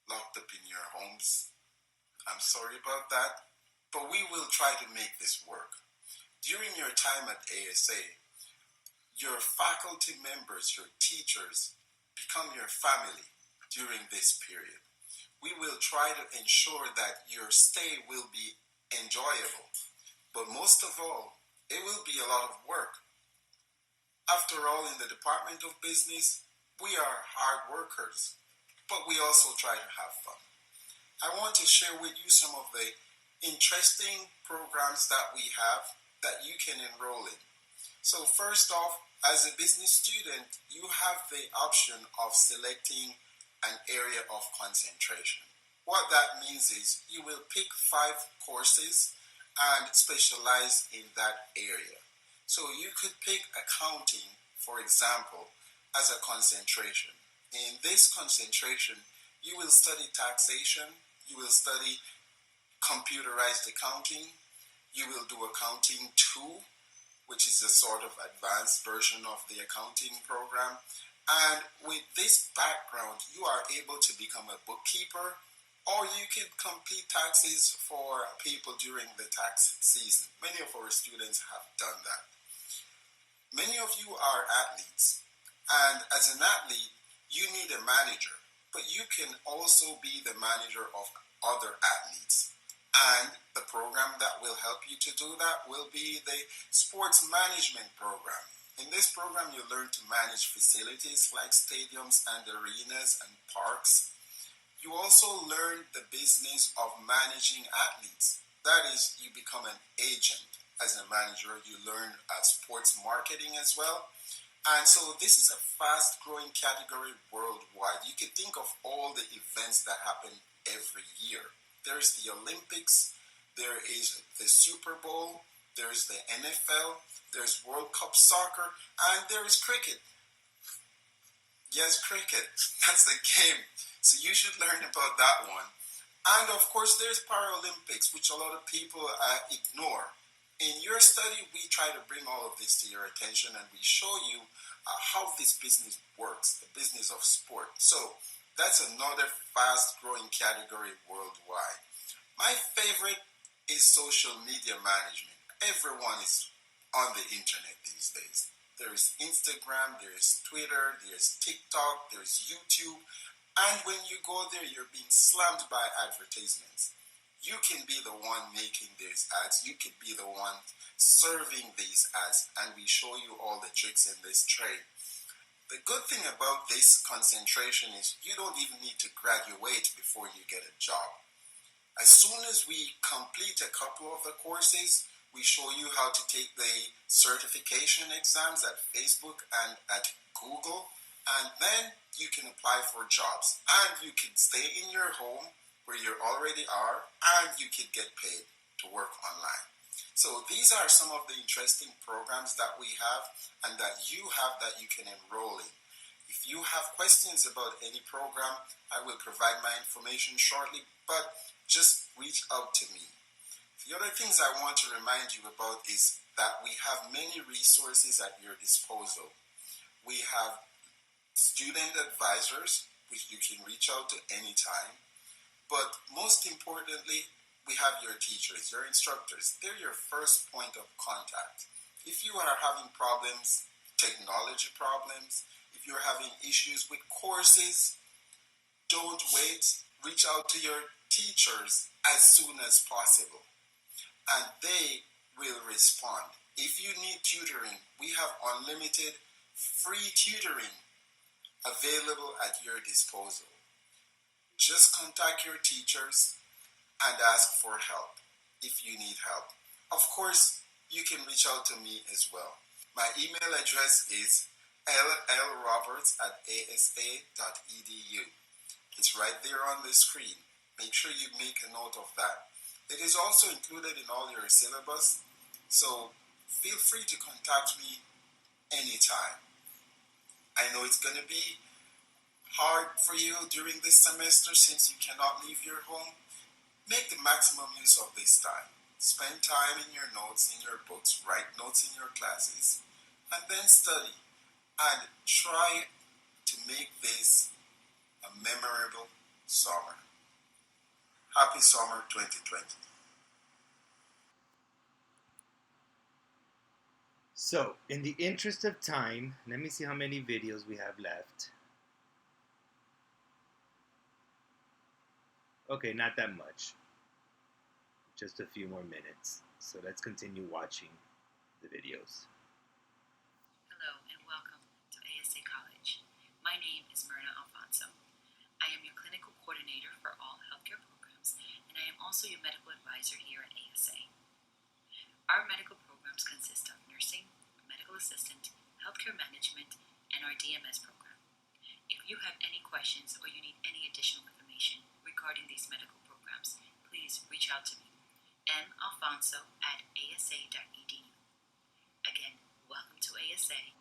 locked up in your homes. I'm sorry about that, but we will try to make this work. During your time at ASA, your faculty members, your teachers, become your family during this period. We will try to ensure that your stay will be enjoyable, but most of all, it will be a lot of work. After all, in the Department of Business, we are hard workers, but we also try to have fun. I want to share with you some of the interesting programs that we have that you can enroll in. So first off, as a business student, you have the option of selecting an area of concentration. What that means is you will pick 5 courses and specialize in that area. So you could pick accounting, for example, as a concentration. In this concentration, you will study taxation, you will study computerized accounting, you will do accounting 2, which is a sort of advanced version of the accounting program. And with this background, you are able to become a bookkeeper, or you can complete taxes for people during the tax season. Many of our students have done that. Many of you are athletes, and as an athlete, you need a manager, but you can also be the manager of other athletes. And the program that will help you to do that will be the sports management program. In this program, you learn to manage facilities like stadiums and arenas and parks. You also learn the business of managing athletes. That is, you become an agent. As a manager, you learn sports marketing as well. And so this is a fast growing category worldwide. You can think of all the events that happen every year. There's the Olympics, there is the Super Bowl, there's the NFL, there's World Cup soccer, and there is cricket. Yes, cricket. That's the game. So you should learn about that one. And of course, there's Paralympics, which a lot of people ignore. In your study, we try to bring all of this to your attention, and we show you how this business works, the business of sport. So that's another fast-growing category worldwide. My favorite is social media management. Everyone is on the internet these days. There's Instagram, there's Twitter, there's TikTok, there's YouTube. And when you go there, you're being slammed by advertisements. You can be the one making these ads. You can be the one serving these ads. And we show you all the tricks in this trade. The good thing about this concentration is you don't even need to graduate before you get a job. As soon as we complete a couple of the courses, we show you how to take the certification exams at Facebook and at Google, and then you can apply for jobs. And you can stay in your home where you already are, and you can get paid to work online. So these are some of the interesting programs that we have and that you have that you can enroll in. If you have questions about any program, I will provide my information shortly, but just reach out to me. The other things I want to remind you about is that we have many resources at your disposal. We have student advisors, which you can reach out to anytime. But most importantly, we have your teachers, your instructors. They're your first point of contact. If you are having problems, technology problems, if you're having issues with courses, don't wait. Reach out to your teachers as soon as possible, and they will respond. If you need tutoring, we have unlimited free tutoring available at your disposal. Just contact your teachers and ask for help if you need help. Of course, you can reach out to me as well. My email address is llroberts@asa.edu. It's right there on the screen. Make sure you make a note of that. It is also included in all your syllabus, so feel free to contact me anytime. I know it's going to be hard for you during this semester since you cannot leave your home. Make the maximum use of this time. Spend time in your notes, in your books, write notes in your classes, and then study. And try to make this a memorable summer. Happy summer 2020. So, in the interest of time, let me see how many videos we have left. Okay, not that much. Just a few more minutes. So let's continue watching the videos. Hello and welcome to ASA College. My name is Myrna Alfonso. I am your clinical coordinator for all healthcare programs, and I am also your medical advisor here at ASA. Our medical programs consist of nursing, medical assistant, healthcare management, and our DMS program. If you have any questions or you need any additional information regarding these medical programs, please reach out to me, malfonso@asa.edu. Again, welcome to ASA.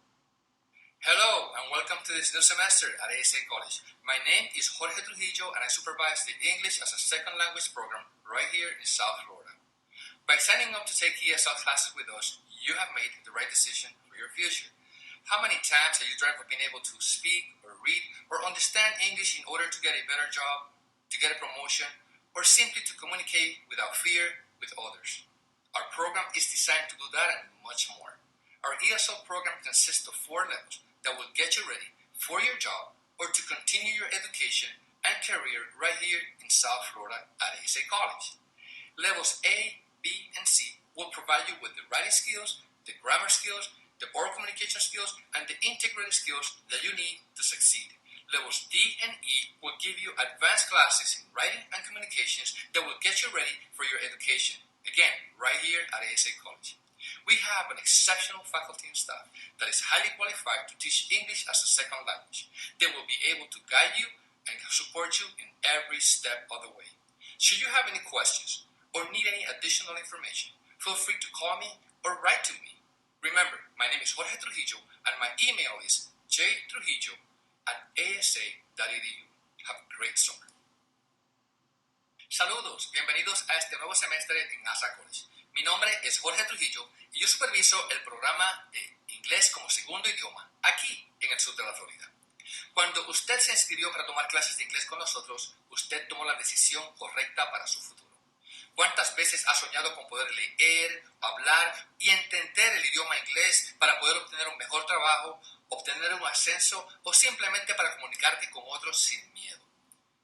Hello and welcome to this new semester at ASA College. My name is Jorge Trujillo and I supervise the English as a Second Language program right here in South Florida. By signing up to take ESL classes with us, you have made the right decision for your future. How many times have you dreamt of being able to speak or read or understand English in order to get a better job, to get a promotion, or simply to communicate without fear with others? Our program is designed to do that and much more. Our ESL program consists of 4 levels that will get you ready for your job or to continue your education and career right here in South Florida at ASA College. Levels A, B, and C will provide you with the writing skills, the grammar skills, the oral communication skills, and the integrated skills that you need to succeed. Levels D and E will give you advanced classes in writing and communications that will get you ready for your education. Again, right here at ASA College. We have an exceptional faculty and staff that is highly qualified to teach English as a second language. They will be able to guide you and support you in every step of the way. Should you have any questions or need any additional information, feel free to call me or write to me. Remember, my name is Jorge Trujillo and my email is jtrujillo@asa.edu. Have a great summer. Saludos, bienvenidos a este nuevo semestre en ASA College. Mi nombre es Jorge Trujillo y yo superviso el programa de Inglés como Segundo Idioma aquí en el sur de la Florida. Cuando usted se inscribió para tomar clases de inglés con nosotros, usted tomó la decisión correcta para su futuro. ¿Cuántas veces has soñado con poder leer, hablar y entender el idioma inglés para poder obtener un mejor trabajo, obtener un ascenso o simplemente para comunicarte con otros sin miedo?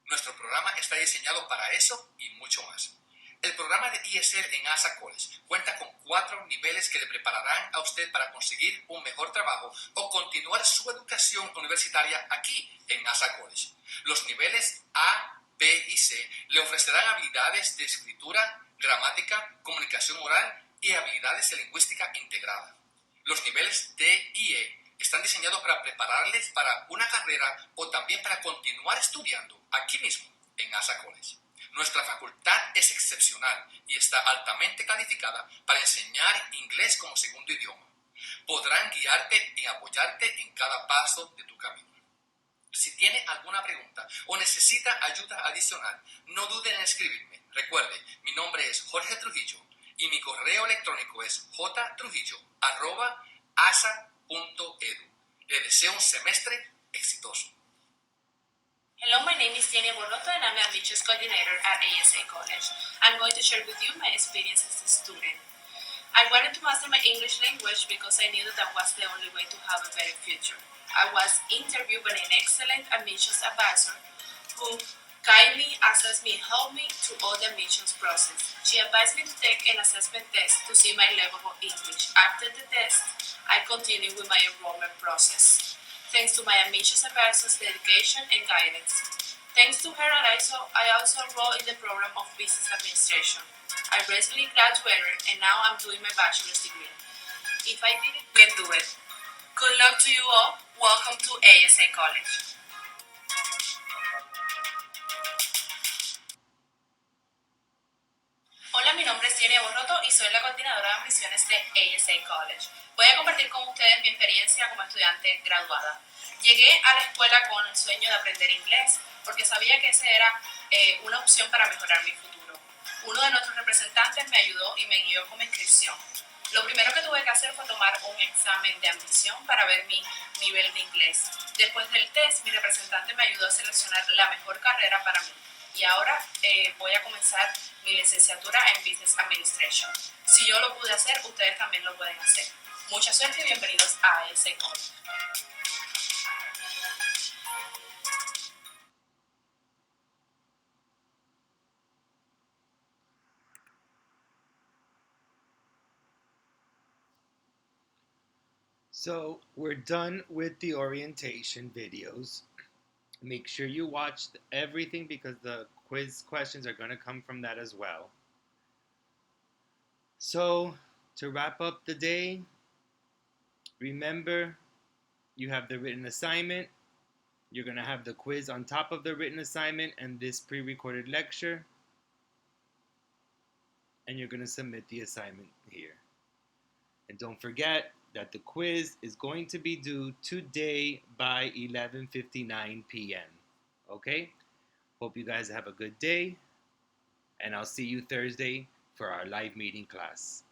Nuestro programa está diseñado para eso y mucho más. El programa de ESL en ASA College cuenta con 4 niveles que le prepararán a usted para conseguir un mejor trabajo o continuar su educación universitaria aquí en ASA College. Los niveles A, B y C le ofrecerán habilidades de escritura, gramática, comunicación oral y habilidades de lingüística integrada. Los niveles D y E están diseñados para prepararles para una carrera o también para continuar estudiando aquí mismo en ASA College. Nuestra facultad es excepcional y está altamente calificada para enseñar inglés como segundo idioma. Podrán guiarte y apoyarte en cada paso de tu camino. Si tiene alguna pregunta o necesita ayuda adicional, no dude en escribirme. Recuerde, mi nombre es Jorge Trujillo y mi correo electrónico es jtrujillo@asa.edu. Les deseo un semestre exitoso. Hello, my name is Jenny Borroto and I'm the admissions coordinator at ASA College. I'm going to share with you my experience as a student. I wanted to master my English language because I knew that was the only way to have a better future. I was interviewed by an excellent admissions advisor who kindly assessed me and helped me through all the admissions process. She advised me to take an assessment test to see my level of English. After the test, I continued with my enrollment process. Thanks to my admissions advisor's dedication and guidance. Thanks to her I also enrolled in the program of business administration. I recently graduated and now I'm doing my bachelor's degree. If I did it, you can do it. Good luck to you all. Welcome to ASA College. Hola, mi nombre es Jenny Borroto y soy la coordinadora de admisiones de ASA College. Voy a compartir con ustedes mi experiencia como estudiante graduada. Llegué a la escuela con el sueño de aprender inglés porque sabía que esa era una opción para mejorar mi futuro. Uno de nuestros representantes me ayudó y me guió con mi inscripción. Lo primero que tuve que hacer fue tomar un examen de admisión para ver mi nivel de inglés. Después del test, mi representante me ayudó a seleccionar la mejor carrera para mí. Y ahora voy a comenzar mi licenciatura en Business Administration. Si yo lo pude hacer, ustedes también lo pueden hacer. Mucha suerte y bienvenidos a ese college. So we're done with the orientation videos. Make sure you watch everything because the quiz questions are going to come from that as well. So to wrap up the day, remember you have the written assignment. You're going to have the quiz on top of the written assignment and this pre-recorded lecture. And you're going to submit the assignment here. And don't forget that the quiz is going to be due today by 11:59 p.m. Okay? Hope you guys have a good day. And I'll see you Thursday for our live meeting class.